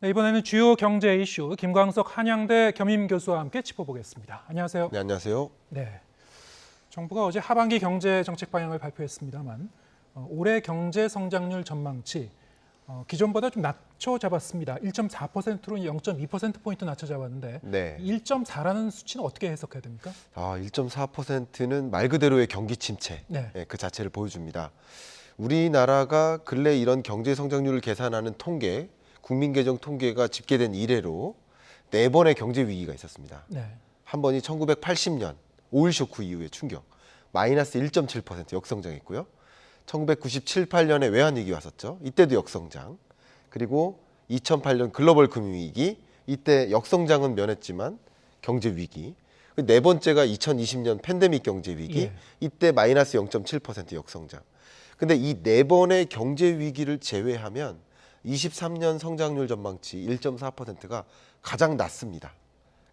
네, 이번에는 주요 경제 이슈 김광석 한양대 겸임 교수와 함께 짚어보겠습니다. 안녕하세요. 네, 안녕하세요. 네, 정부가 어제 하반기 경제 정책 방향을 발표했습니다만 올해 경제 성장률 전망치 기존보다 좀 낮춰 잡았습니다. 1.4%로 0.2%포인트 낮춰 잡았는데 네. 1.4라는 수치는 어떻게 해석해야 됩니까? 1.4%는 말 그대로의 경기 침체 네. 그 자체를 보여줍니다. 우리나라가 근래 이런 경제 성장률을 계산하는 통계, 국민계정 통계가 집계된 이래로 4번의 경제 위기가 있었습니다. 네. 한 번이 1980년 오일 쇼크 이후의 충격, 마이너스 1.7% 역성장했고요. 1997, 8년에 외환위기 왔었죠. 이때도 역성장. 그리고 2008년 글로벌 금융위기, 이때 역성장은 면했지만 경제위기. 네 번째가 2020년 팬데믹 경제위기, 예. 이때 마이너스 0.7% 역성장. 근데 이 4번의 경제위기를 제외하면 23년 성장률 전망치 1.4%가 가장 낮습니다.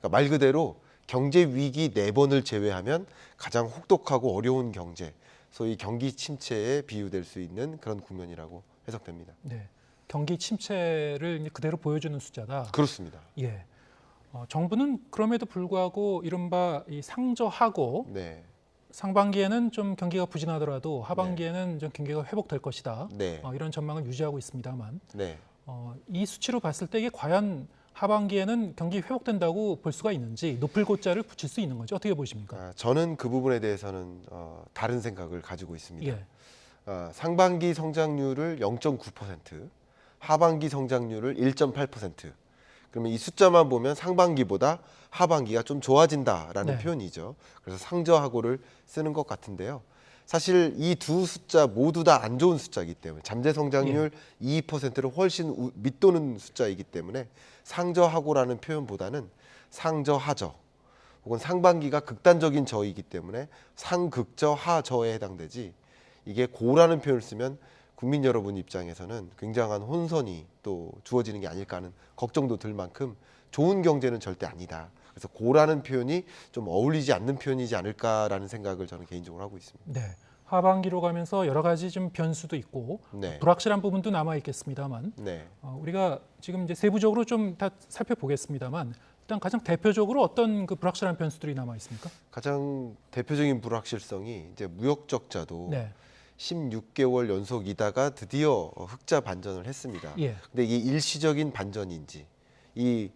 그러니까 말 그대로 경제위기 4번을 제외하면 가장 혹독하고 어려운 경제, 소위 경기 침체에 비유될 수 있는 그런 국면이라고 해석됩니다. 네. 경기 침체를 그대로 보여주는 숫자다. 그렇습니다. 예. 정부는 그럼에도 불구하고 이른바 이 상저하고 네, 상반기에는 좀 경기가 부진하더라도 하반기에는 좀 경기가 회복될 것이다. 네, 이런 전망을 유지하고 있습니다만 네. 이 수치로 봤을 때 이게 과연 하반기에는 경기 회복된다고 볼 수가 있는지 높을 고자를 붙일 수 있는 건지 어떻게 보십니까? 저는 그 부분에 대해서는 다른 생각을 가지고 있습니다. 예. 상반기 성장률을 0.9%, 하반기 성장률을 1.8%. 그러면 이 숫자만 보면 상반기보다 하반기가 좀 좋아진다라는 네. 표현이죠. 그래서 상저하고를 쓰는 것 같은데요. 사실 이 두 숫자 모두 다 안 좋은 숫자이기 때문에 잠재 성장률 2%를 훨씬 밑도는 숫자이기 때문에 상저하고라는 표현보다는 상저하저 혹은 상반기가 극단적인 저이기 때문에 상극저 하저에 해당되지, 이게 고라는 표현을 쓰면 국민 여러분 입장에서는 굉장한 혼선이 또 주어지는 게 아닐까 하는 걱정도 들 만큼 좋은 경제는 절대 아니다. 그래서 고라는 표현이 좀 어울리지 않는 표현이지 않을까라는 생각을 저는 개인적으로 하고 있습니다. 네. 하반기로 가면서 여러 가지 좀 변수도 있고 네. 불확실한 부분도 남아 있겠습니다만 네. 우리가 지금 이제 세부적으로 좀 다 살펴보겠습니다만 일단 가장 대표적으로 어떤 그 불확실한 변수들이 남아 있습니까? 가장 대표적인 불확실성이 이제 무역 적자도 네. 16개월 연속이다가 드디어 흑자 반전을 했습니다. 예. 근데 이게 일시적인 반전인지, 이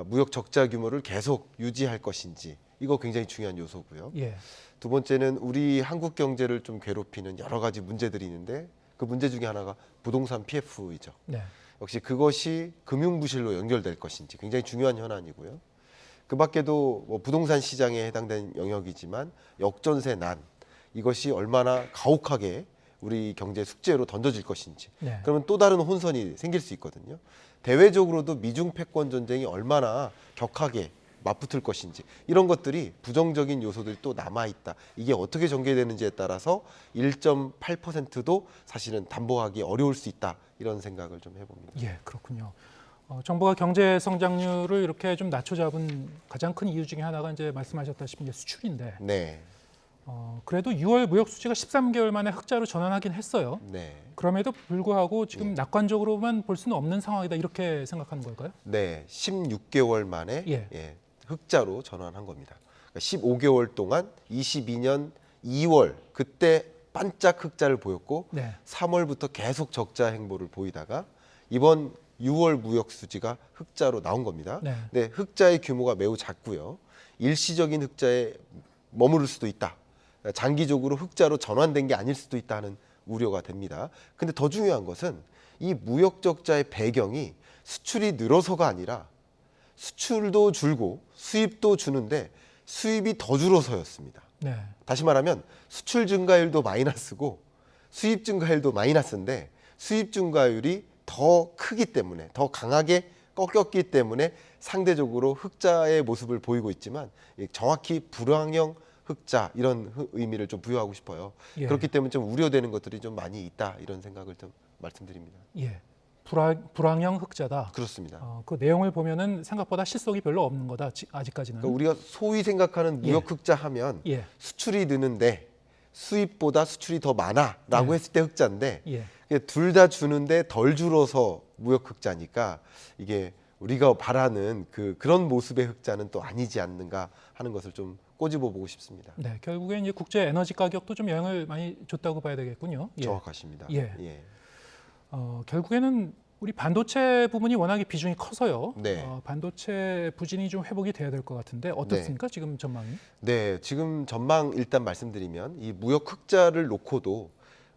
무역 적자 규모를 계속 유지할 것인지, 이거 굉장히 중요한 요소고요. 예. 두 번째는 우리 한국 경제를 좀 괴롭히는 여러 가지 문제들이 있는데 그 문제 중에 하나가 부동산 PF이죠. 네. 역시 그것이 금융부실로 연결될 것인지 굉장히 중요한 현안이고요. 그 밖에도 뭐 부동산 시장에 해당된 영역이지만 역전세 난, 이것이 얼마나 가혹하게 우리 경제 숙제로 던져질 것인지, 네. 그러면 또 다른 혼선이 생길 수 있거든요. 대외적으로도 미중 패권 전쟁이 얼마나 격하게 맞붙을 것인지, 이런 것들이 부정적인 요소들이 또 남아있다. 이게 어떻게 전개되는지에 따라서 1.8%도 사실은 담보하기 어려울 수 있다. 이런 생각을 좀 해봅니다. 예, 그렇군요. 정부가 경제 성장률을 이렇게 좀 낮춰 잡은 가장 큰 이유 중에 하나가 이제 말씀하셨다시피 이제 수출인데 네, 그래도 6월 무역 수지가 13개월 만에 흑자로 전환하긴 했어요. 네, 그럼에도 불구하고 지금 낙관적으로만 볼 수는 없는 상황이다 이렇게 생각하는 걸까요? 네. 16개월 만에 예. 흑자로 전환한 겁니다. 그러니까 15개월 동안 22년 2월 그때 반짝 흑자를 보였고 네. 3월부터 계속 적자 행보를 보이다가 이번 6월 무역 수지가 흑자로 나온 겁니다. 네. 근데 흑자의 규모가 매우 작고요. 일시적인 흑자에 머무를 수도 있다. 장기적으로 흑자로 전환된 게 아닐 수도 있다는 우려가 됩니다. 근데 더 중요한 것은 이 무역 적자의 배경이 수출이 늘어서가 아니라 수출도 줄고 수입도 주는데 수입이 더 줄어서였습니다. 네. 다시 말하면 수출 증가율도 마이너스고 수입 증가율도 마이너스인데 수입 증가율이 더 크기 때문에, 더 강하게 꺾였기 때문에 상대적으로 흑자의 모습을 보이고 있지만 정확히 불황형 흑자, 이런 의미를 좀 부여하고 싶어요. 예. 그렇기 때문에 좀 우려되는 것들이 좀 많이 있다, 이런 생각을 좀 말씀드립니다. 예. 불황형 흑자다. 그렇습니다. 그 내용을 보면은 생각보다 실속이 별로 없는 거다. 아직까지는. 그러니까 우리가 소위 생각하는 무역 흑자 하면 예. 수출이 느는데 수입보다 수출이 더 많아라고 예. 했을 때 흑자인데, 예. 둘 다 주는데 덜 줄어서 무역 흑자니까 이게 우리가 바라는 그런 모습의 흑자는 또 아니지 않는가 하는 것을 좀 꼬집어 보고 싶습니다. 네, 결국엔 이제 국제 에너지 가격도 좀 영향을 많이 줬다고 봐야 되겠군요. 예. 정확하십니다. 예. 예. 결국에는 우리 반도체 부분이 워낙에 비중이 커서요. 네. 반도체 부진이 좀 회복이 돼야 될 것 같은데 어떻습니까? 지금 전망이? 네, 지금 전망 일단 말씀드리면 이 무역 흑자를 놓고도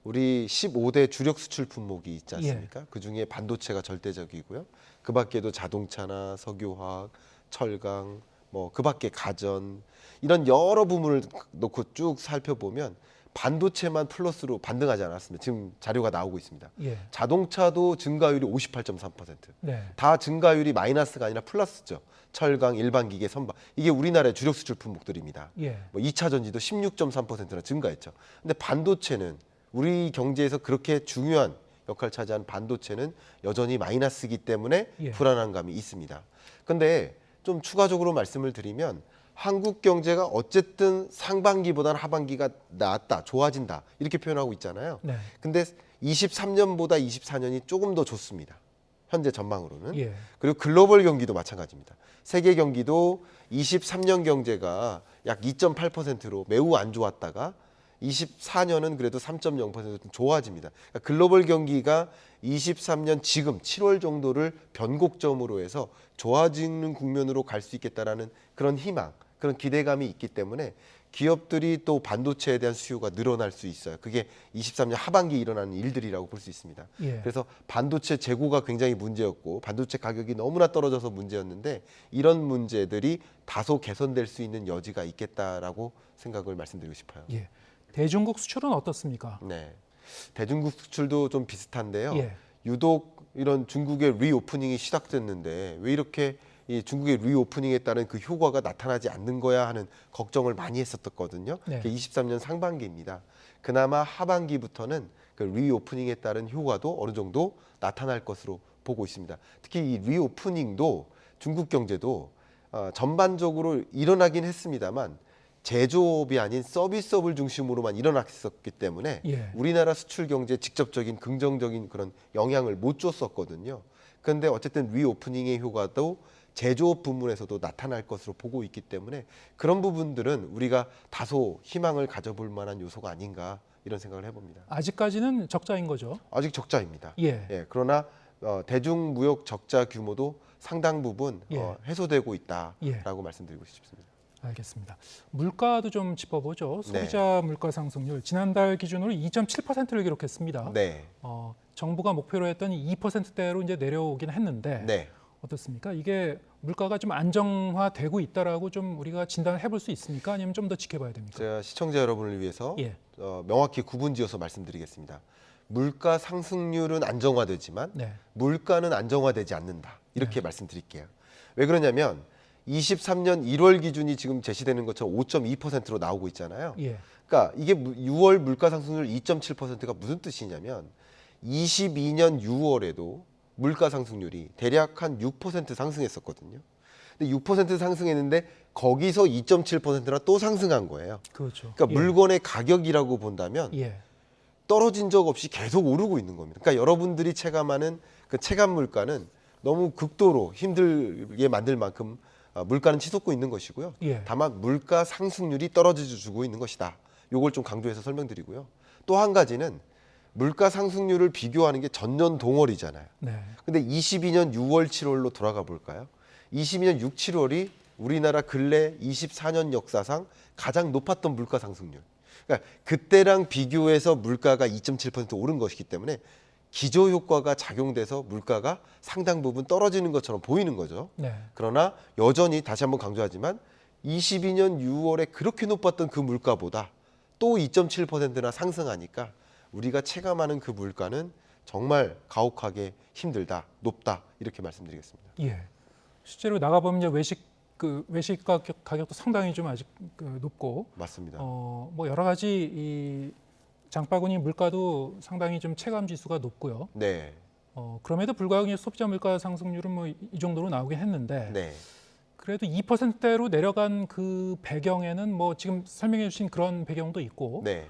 우리 15대 주력 수출 품목이 있지 않습니까? 그 중에 반도체가 절대적이고요. 그 밖에도 자동차나 석유화학, 철강, 뭐 그 밖에 가전 이런 여러 부문을 놓고 쭉 살펴보면 반도체만 플러스로 반등하지 않았습니다. 지금 자료가 나오고 있습니다. 예. 자동차도 증가율이 58.3%. 네. 다 증가율이 마이너스가 아니라 플러스죠. 철강, 일반 기계, 선박. 이게 우리나라의 주력 수출 품목들입니다. 예. 뭐 2차 전지도 16.3%나 증가했죠. 근데 반도체는 우리 경제에서 그렇게 중요한 역할을 차지하는 반도체는 여전히 마이너스이기 때문에 예. 불안한 감이 있습니다. 근데 좀 추가적으로 말씀을 드리면 한국 경제가 어쨌든 상반기보다는 하반기가 나았다, 좋아진다 이렇게 표현하고 있잖아요. 네. 근데 23년보다 24년이 조금 더 좋습니다. 현재 전망으로는. 예. 그리고 글로벌 경기도 마찬가지입니다. 세계 경기도 23년 경제가 약 2.8%로 매우 안 좋았다가 24년은 그래도 3.0% 좋아집니다. 그러니까 글로벌 경기가 23년 지금 7월 정도를 변곡점으로 해서 좋아지는 국면으로 갈 수 있겠다라는 그런 희망, 그런 기대감이 있기 때문에 기업들이 또 반도체에 대한 수요가 늘어날 수 있어요. 그게 23년 하반기에 일어나는 일들이라고 볼 수 있습니다. 예. 그래서 반도체 재고가 굉장히 문제였고 반도체 가격이 너무나 떨어져서 문제였는데 이런 문제들이 다소 개선될 수 있는 여지가 있겠다라고 생각을 말씀드리고 싶어요. 예. 대중국 수출은 어떻습니까? 네, 대중국 수출도 좀 비슷한데요. 예. 유독 이런 중국의 리오프닝이 시작됐는데 왜 이렇게 이 중국의 리오프닝에 따른 그 효과가 나타나지 않는 거야 하는 걱정을 많이 했었거든요. 네. 23년 상반기입니다. 그나마 하반기부터는 그 리오프닝에 따른 효과도 어느 정도 나타날 것으로 보고 있습니다. 특히 이 리오프닝도 중국 경제도 전반적으로 일어나긴 했습니다만 제조업이 아닌 서비스업을 중심으로만 일어났었기 때문에 예. 우리나라 수출 경제에 직접적인 긍정적인 그런 영향을 못 줬었거든요. 그런데 어쨌든 리오프닝의 효과도 제조업 부문에서도 나타날 것으로 보고 있기 때문에 그런 부분들은 우리가 다소 희망을 가져볼 만한 요소가 아닌가 이런 생각을 해봅니다. 아직까지는 적자인 거죠. 아직 적자입니다. 예. 그러나 대중무역 적자 규모도 상당 부분 예. 해소되고 있다라고 예. 말씀드리고 싶습니다. 알겠습니다. 물가도 좀 짚어보죠. 네. 소비자 물가 상승률 지난달 기준으로 2.7%를 기록했습니다. 네. 정부가 목표로 했던 2%대로 이제 내려오긴 했는데 네. 어떻습니까? 이게 물가가 좀 안정화되고 있다라고 좀 우리가 진단을 해볼 수 있습니까? 아니면 좀 더 지켜봐야 됩니까? 제가 시청자 여러분을 위해서 예. 명확히 구분지어서 말씀드리겠습니다. 물가 상승률은 안정화되지만 네. 물가는 안정화되지 않는다. 이렇게 말씀드릴게요. 왜 그러냐면 23년 1월 기준이 지금 제시되는 것처럼 5.2%로 나오고 있잖아요. 예. 그러니까 이게 6월 물가 상승률 2.7%가 무슨 뜻이냐면 22년 6월에도 물가 상승률이 대략 한 6% 상승했었거든요. 근데 6% 상승했는데 거기서 2.7%나 또 상승한 거예요. 그렇죠. 그러니까 물건의 가격이라고 본다면 예. 떨어진 적 없이 계속 오르고 있는 겁니다. 그러니까 여러분들이 체감하는 그 체감 물가는 너무 극도로 힘들게 만들 만큼 물가는 치솟고 있는 것이고요. 예. 다만 물가 상승률이 떨어져 주고 있는 것이다. 요걸 좀 강조해서 설명드리고요. 또 한 가지는 물가 상승률을 비교하는 게 전년 동월이잖아요. 네. 근데 22년 6월, 7월로 돌아가 볼까요? 22년 6, 7월이 우리나라 근래 24년 역사상 가장 높았던 물가 상승률. 그러니까 그때랑 비교해서 물가가 2.7% 오른 것이기 때문에 기저 효과가 작용돼서 물가가 상당 부분 떨어지는 것처럼 보이는 거죠. 네. 그러나 여전히 다시 한번 강조하지만 22년 6월에 그렇게 높았던 그 물가보다 또 2.7%나 상승하니까 우리가 체감하는 그 물가는 정말 가혹하게 힘들다, 높다 이렇게 말씀드리겠습니다. 예. 실제로 나가 보면 외식 가격도 상당히 좀 아직 높고 맞습니다. 뭐 여러 가지 이 장바구니 물가도 상당히 좀 체감 지수가 높고요. 네, 그럼에도 불구하고 소비자 물가 상승률은 뭐 이 정도로 나오긴 했는데 네, 그래도 2%대로 내려간 그 배경에는 뭐 지금 설명해 주신 그런 배경도 있고 네,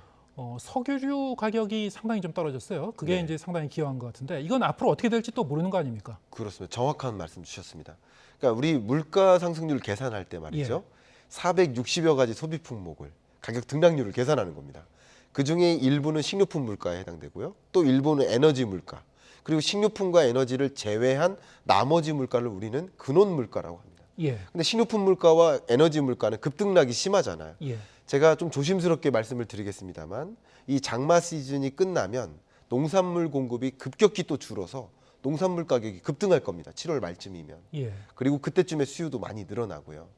석유류 가격이 상당히 좀 떨어졌어요. 그게 네. 이제 상당히 기여한 것 같은데 이건 앞으로 어떻게 될지 또 모르는 거 아닙니까? 그렇습니다. 정확한 말씀 주셨습니다. 그러니까 우리 물가 상승률 계산할 때 말이죠. 460여 가지 소비 품목을 가격 등락률을 계산하는 겁니다. 그중에 일부는 식료품 물가에 해당되고요. 또 일부는 에너지 물가. 그리고 식료품과 에너지를 제외한 나머지 물가를 우리는 근원 물가라고 합니다. 예, 근데 식료품 물가와 에너지 물가는 급등락이 심하잖아요. 예, 제가 좀 조심스럽게 말씀을 드리겠습니다만 이 장마 시즌이 끝나면 농산물 공급이 급격히 또 줄어서 농산물 가격이 급등할 겁니다. 7월 말쯤이면. 예, 그리고 그때쯤에 수요도 많이 늘어나고요.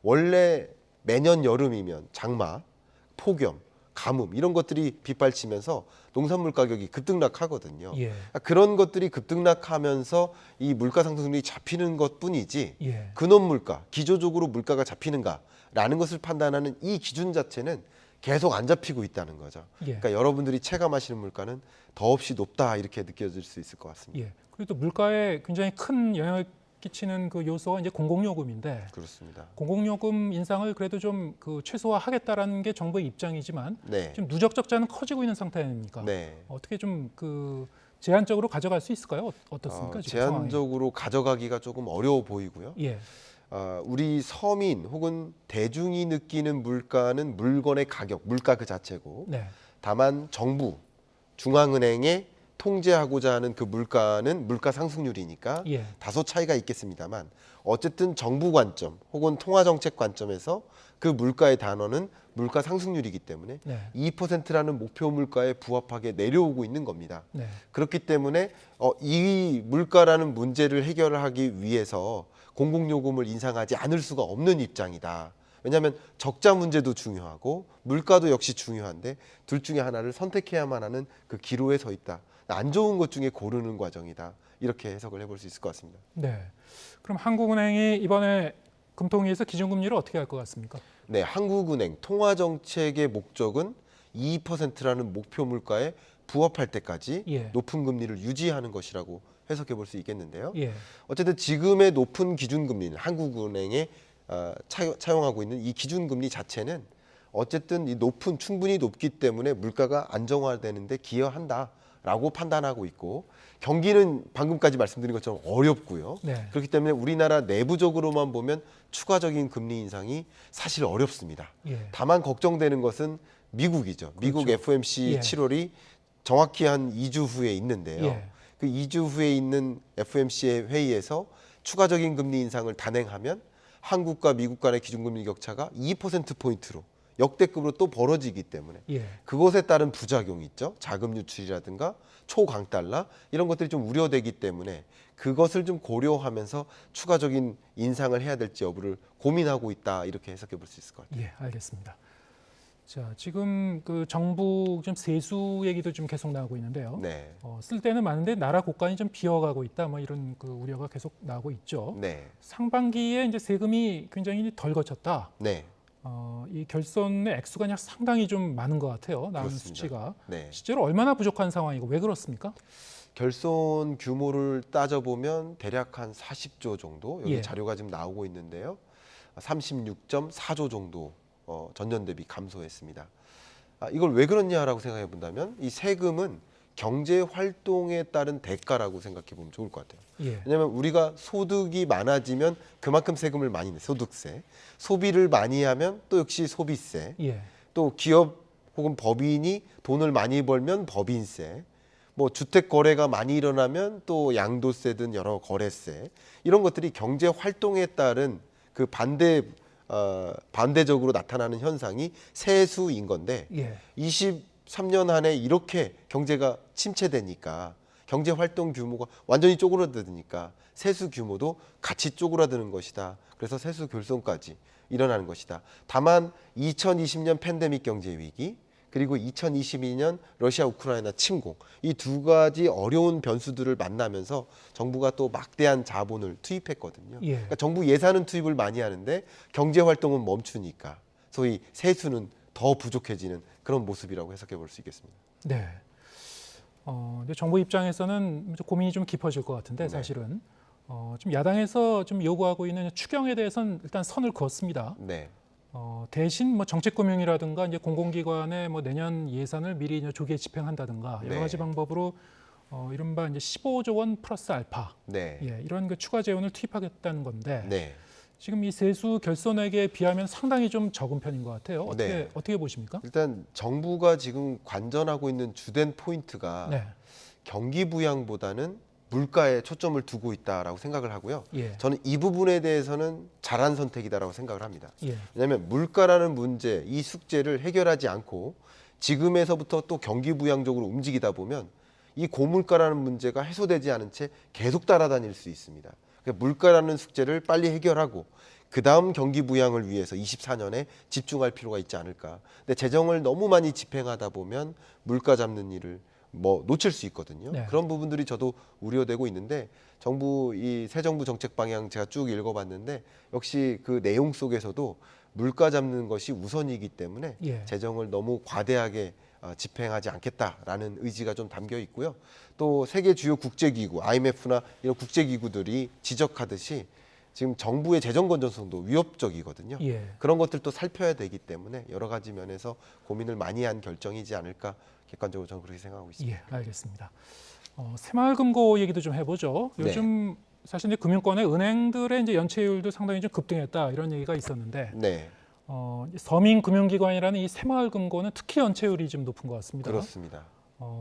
원래 매년 여름이면 장마, 폭염, 가뭄 이런 것들이 빗발치면서 농산물 가격이 급등락하거든요. 예, 그런 것들이 급등락하면서 이 물가 상승률이 잡히는 것뿐이지 예, 근원 물가, 기조적으로 물가가 잡히는가라는 것을 판단하는 이 기준 자체는 계속 안 잡히고 있다는 거죠. 예. 그러니까 여러분들이 체감하시는 물가는 더없이 높다 이렇게 느껴질 수 있을 것 같습니다. 예. 그리고 또 물가에 굉장히 큰 영향을 끼치는 그 요소가 이제 공공요금인데 그렇습니다. 공공요금 인상을 그래도 좀 그 최소화하겠다라는 게 정부의 입장이지만 네. 지금 누적 적자는 커지고 있는 상태 아닙니까? 네. 어떻게 좀 그 제한적으로 가져갈 수 있을까요? 어떻습니까? 지금 상황이? 제한적으로 가져가기가 조금 어려워 보이고요. 예, 우리 서민 혹은 대중이 느끼는 물가는 물건의 가격, 물가 그 자체고 네, 다만 정부, 중앙은행에 통제하고자 하는 그 물가는 물가 상승률이니까 예, 다소 차이가 있겠습니다만 어쨌든 정부 관점 혹은 통화정책 관점에서 그 물가의 단어는 물가 상승률이기 때문에 네, 2%라는 목표 물가에 부합하게 내려오고 있는 겁니다. 네, 그렇기 때문에 이 물가라는 문제를 해결하기 위해서 공공요금을 인상하지 않을 수가 없는 입장이다. 왜냐하면 적자 문제도 중요하고 물가도 역시 중요한데 둘 중에 하나를 선택해야만 하는 그 기로에 서 있다. 안 좋은 것 중에 고르는 과정이다. 이렇게 해석을 해볼 수 있을 것 같습니다. 네. 그럼 한국은행이 이번에 금통위에서 기준금리를 어떻게 할 것 같습니까? 네, 한국은행 통화정책의 목적은 2%라는 목표 물가에 부합할 때까지 예. 높은 금리를 유지하는 것이라고 해석해 볼 수 있겠는데요. 예, 어쨌든 지금의 높은 기준금리는 한국은행에 차용하고 있는 이 기준금리 자체는 어쨌든 이 충분히 높기 때문에 물가가 안정화되는데 기여한다라고 판단하고 있고 경기는 방금까지 말씀드린 것처럼 어렵고요. 네, 그렇기 때문에 우리나라 내부적으로만 보면 추가적인 금리 인상이 사실 어렵습니다. 예, 다만 걱정되는 것은 미국이죠. 미국 그렇죠. FOMC 예. 7월이 정확히 한 2주 후에 있는데요. 예, 그 2주 후에 있는 FOMC의 회의에서 추가적인 금리 인상을 단행하면 한국과 미국 간의 기준금리 격차가 2%포인트로 역대급으로 또 벌어지기 때문에 예, 그것에 따른 부작용이 있죠. 자금 유출이라든가 초강달러 이런 것들이 좀 우려되기 때문에 그것을 좀 고려하면서 추가적인 인상을 해야 될지 여부를 고민하고 있다 이렇게 해석해 볼 수 있을 것 같아요. 예, 알겠습니다. 자, 지금 그 정부 좀 세수 얘기도 좀 계속 나오고 있는데요. 네, 쓸 때는 많은데 나라 국간이 좀 비어가고 있다, 뭐 이런 그 우려가 계속 나오고 있죠. 네, 상반기에 이제 세금이 굉장히 덜 거쳤다. 네, 이 결손의 액수가 그냥 상당히 좀 많은 것 같아요. 나오는 그렇습니다. 수치가 네. 실제로 얼마나 부족한 상황이고 왜 그렇습니까? 결손 규모를 따져보면 대략 한 40조 정도 여기 예. 자료가 지금 나오고 있는데요. 36.4조 정도 전년 대비 감소했습니다. 이걸 왜 그렇냐라고 생각해 본다면 이 세금은 경제 활동에 따른 대가라고 생각해 보면 좋을 것 같아요. 예, 왜냐하면 우리가 소득이 많아지면 그만큼 세금을 많이 내, 소득세. 소비를 많이 하면 또 역시 소비세. 예, 또 기업 혹은 법인이 돈을 많이 벌면 법인세. 뭐 주택 거래가 많이 일어나면 또 양도세든 여러 거래세. 이런 것들이 경제 활동에 따른 그 반대적으로 나타나는 현상이 세수인 건데 예, 23년 안에 이렇게 경제가 침체되니까 경제 활동 규모가 완전히 쪼그라드니까 세수 규모도 같이 쪼그라드는 것이다. 그래서 세수 결손까지 일어나는 것이다. 다만 2020년 팬데믹 경제 위기 그리고 2022년 러시아 우크라이나 침공 이 두 가지 어려운 변수들을 만나면서 정부가 또 막대한 자본을 투입했거든요. 예. 그러니까 정부 예산은 투입을 많이 하는데 경제 활동은 멈추니까 소위 세수는 더 부족해지는 그런 모습이라고 해석해 볼 수 있겠습니다. 네. 근데 정부 입장에서는 좀 고민이 좀 깊어질 것 같은데 네. 사실은 좀 야당에서 좀 요구하고 있는 추경에 대해서는 일단 선을 그었습니다. 네, 대신 뭐 정책금융이라든가 이제 공공기관의 뭐 내년 예산을 미리 이제 조기에 집행한다든가 여러 네. 가지 방법으로 이른바 이제 15조 원 플러스 알파 네. 이런 그 추가 재원을 투입하겠다는 건데 네. 지금 이 세수 결손액에 비하면 상당히 좀 적은 편인 것 같아요. 네. 어떻게 보십니까? 일단 정부가 지금 관전하고 있는 주된 포인트가 네. 경기 부양보다는 물가에 초점을 두고 있다라고 생각을 하고요. 예. 저는 이 부분에 대해서는 잘한 선택이다라고 생각을 합니다. 예. 왜냐하면 물가라는 문제, 이 숙제를 해결하지 않고 지금에서부터 또 경기 부양적으로 움직이다 보면 이 고물가라는 문제가 해소되지 않은 채 계속 따라다닐 수 있습니다. 그러니까 물가라는 숙제를 빨리 해결하고 그 다음 경기 부양을 위해서 24년에 집중할 필요가 있지 않을까. 근데 재정을 너무 많이 집행하다 보면 물가 잡는 일을 놓칠 수 있거든요. 네. 그런 부분들이 저도 우려되고 있는데 정부 이 새 정부 정책 방향 제가 쭉 읽어봤는데 역시 그 내용 속에서도 물가 잡는 것이 우선이기 때문에 예. 재정을 너무 과대하게 집행하지 않겠다라는 의지가 좀 담겨 있고요. 또 세계 주요 국제기구, IMF나 이런 국제기구들이 지적하듯이 지금 정부의 재정 건전성도 위협적이거든요. 예. 그런 것들도 살펴야 되기 때문에 여러 가지 면에서 고민을 많이 한 결정이지 않을까 객관적으로 저는 그렇게 생각하고 있습니다. 예, 알겠습니다. 새마을금고 얘기도 좀 해보죠. 네. 요즘 사실 이제 금융권의 은행들의 이제 연체율도 상당히 좀 급등했다 이런 얘기가 있었는데 네, 서민금융기관이라는 이 새마을금고는 특히 연체율이 좀 높은 것 같습니다. 그렇습니다.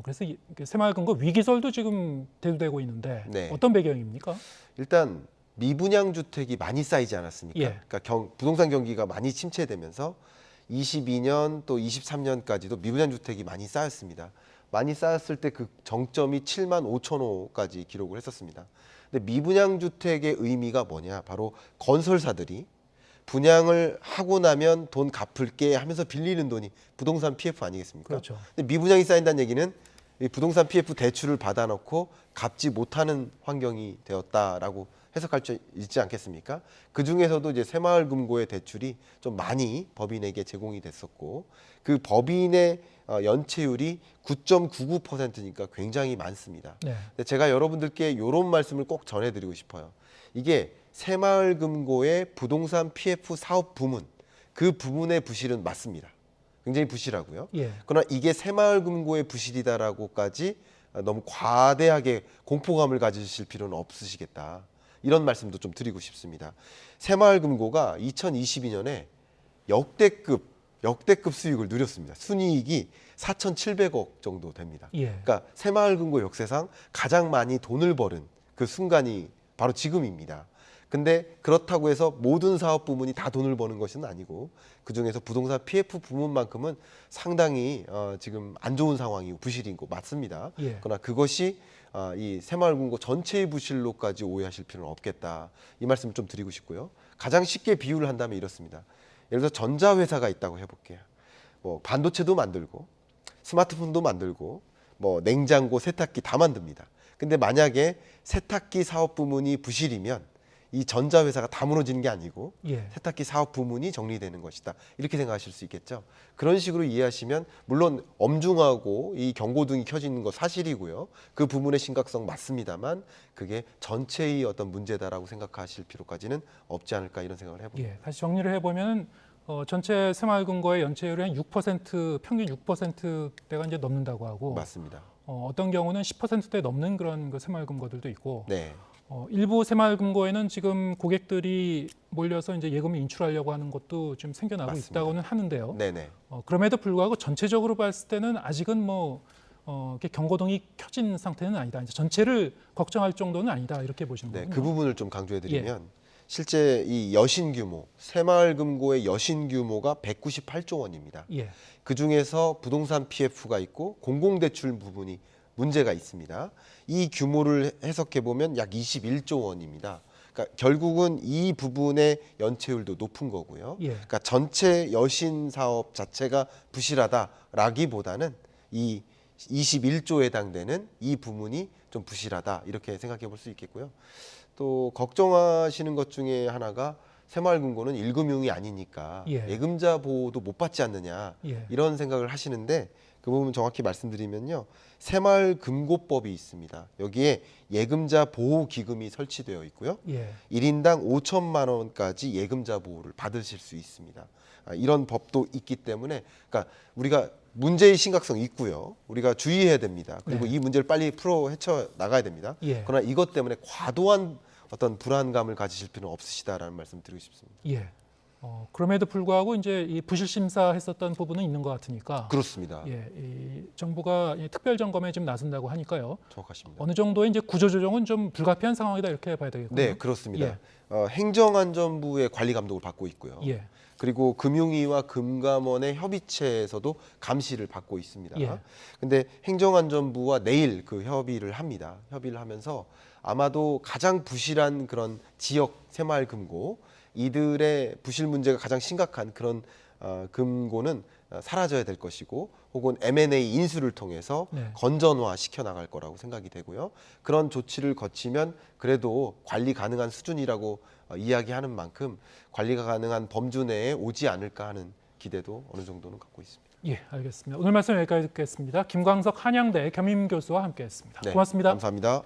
그래서 새마을금고 위기설도 지금 대두되고 있는데 네. 어떤 배경입니까? 일단 미분양 주택이 많이 쌓이지 않았습니까? 예. 그러니까 부동산 경기가 많이 침체되면서 22년 또 23년까지도 미분양 주택이 많이 쌓였습니다. 많이 쌓였을 때 그 정점이 7만 5천 호까지 기록을 했었습니다. 근데 미분양 주택의 의미가 뭐냐? 바로 건설사들이 분양을 하고 나면 돈 갚을게 하면서 빌리는 돈이 부동산 PF 아니겠습니까? 그렇죠. 근데 미분양이 쌓인다는 얘기는 이 부동산 PF 대출을 받아놓고 갚지 못하는 환경이 되었다라고 해석할 수 있지 않겠습니까? 그 중에서도 이제 새마을금고의 대출이 좀 많이 법인에게 제공이 됐었고 그 법인의 연체율이 9.99%니까 굉장히 많습니다. 네. 근데 제가 여러분들께 이런 말씀을 꼭 전해드리고 싶어요. 이게 새마을금고의 부동산 PF 사업 부문 그 부문의 부실은 맞습니다. 굉장히 부실하고요. 예. 그러나 이게 새마을금고의 부실이다라고까지 너무 과대하게 공포감을 가지실 필요는 없으시겠다. 이런 말씀도 좀 드리고 싶습니다. 새마을금고가 2022년에 역대급 수익을 누렸습니다. 순이익이 4,700억 정도 됩니다. 예. 그러니까 새마을금고 역사상 가장 많이 돈을 벌은 그 순간이 바로 지금입니다. 근데 그렇다고 해서 모든 사업 부문이 다 돈을 버는 것은 아니고 그중에서 부동산 PF 부문만큼은 상당히 지금 안 좋은 상황이고 부실인 거 맞습니다. 예. 그러나 그것이 이 새마을금고 전체의 부실로까지 오해하실 필요는 없겠다. 이 말씀을 좀 드리고 싶고요. 가장 쉽게 비유를 한다면 이렇습니다. 예를 들어 전자회사가 있다고 해볼게요. 뭐 반도체도 만들고 스마트폰도 만들고 뭐 냉장고, 세탁기 다 만듭니다. 근데 만약에 세탁기 사업 부문이 부실이면 이 전자회사가 다 무너지는 게 아니고 예. 세탁기 사업 부문이 정리되는 것이다. 이렇게 생각하실 수 있겠죠. 그런 식으로 이해하시면 물론 엄중하고 이 경고등이 켜지는 거 사실이고요. 그 부문의 심각성 맞습니다만 그게 전체의 어떤 문제다라고 생각하실 필요까지는 없지 않을까 이런 생각을 해봅니다. 예. 다시 정리를 해보면 전체 새마을금고의 연체율이 한 6% 평균 6%대가 이제 넘는다고 하고 맞습니다. 어떤 경우는 10%대 넘는 그런 그 새마을금고들도 있고 네. 일부 새마을금고에는 지금 고객들이 몰려서 이제 예금을 인출하려고 하는 것도 좀 생겨나고 맞습니다. 있다고는 하는데요. 네네. 그럼에도 불구하고 전체적으로 봤을 때는 아직은 이렇게 경고등이 켜진 상태는 아니다. 이제 전체를 걱정할 정도는 아니다. 이렇게 보시는 네, 거군요. 그 부분을 좀 강조해드리면 실제 이 여신 규모, 새마을금고의 여신 규모가 198조 원입니다. 예. 그 중에서 부동산 PF가 있고 공공대출 부분이 문제가 있습니다. 이 규모를 해석해 보면 약 21조 원입니다. 그러니까 결국은 이 부분의 연체율도 높은 거고요. 예. 그러니까 전체 여신 사업 자체가 부실하다라기보다는 이 21조에 해당되는 이 부문이 좀 부실하다 이렇게 생각해 볼 수 있겠고요. 또 걱정하시는 것 중에 하나가 새마을금고는 1금융이 아니니까 예. 예금자 보호도 못 받지 않느냐 예. 이런 생각을 하시는데 그 부분 정확히 말씀드리면요. 새마을금고법이 있습니다. 여기에 예금자 보호기금이 설치되어 있고요. 예. 1인당 5천만 원까지 예금자 보호를 받으실 수 있습니다. 이런 법도 있기 때문에 그러니까 우리가 문제의 심각성이 있고요. 우리가 주의해야 됩니다. 그리고 네. 이 문제를 빨리 풀어 헤쳐 나가야 됩니다. 예. 그러나 이것 때문에 과도한 어떤 불안감을 가지실 필요는 없으시다라는 말씀 드리고 싶습니다. 예. 그럼에도 불구하고 이제 이 부실 심사했었던 부분은 있는 것 같으니까 그렇습니다. 예, 이 정부가 이 특별 점검에 좀 나선다고 하니까요. 정확하십니다. 어느 정도의 이제 구조 조정은 좀 불가피한 상황이다 이렇게 봐야 되겠군요. 네, 그렇습니다. 예. 행정안전부의 관리 감독을 받고 있고요. 예. 그리고 금융위와 금감원의 협의체에서도 감시를 받고 있습니다. 예. 근데 행정안전부와 내일 그 협의를 합니다. 협의를 하면서 아마도 가장 부실한 그런 지역 새마을금고 이들의 부실 문제가 가장 심각한 그런 금고는 사라져야 될 것이고 혹은 M&A 인수를 통해서 네. 건전화 시켜 나갈 거라고 생각이 되고요. 그런 조치를 거치면 그래도 관리 가능한 수준이라고 이야기하는 만큼 관리가 가능한 범주 내에 오지 않을까 하는 기대도 어느 정도는 갖고 있습니다. 예, 알겠습니다. 오늘 말씀 여기까지 듣겠습니다. 김광석 한양대 겸임 교수와 함께했습니다. 네, 고맙습니다. 감사합니다.